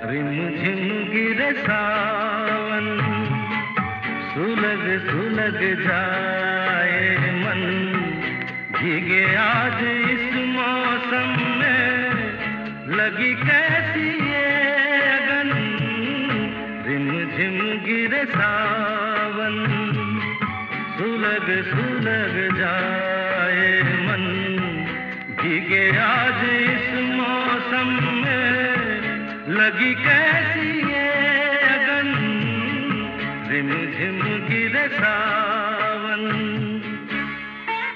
रिमझिम गिरे सावन, सुलग सुलग जाए मन, भीगे आज इस मौसम में, लगी कैसी ये अगन। रिमझिम गिरे सावन, सुलग सुलग जाए मन, भीगे आज इस मौसम में, लगी कैसी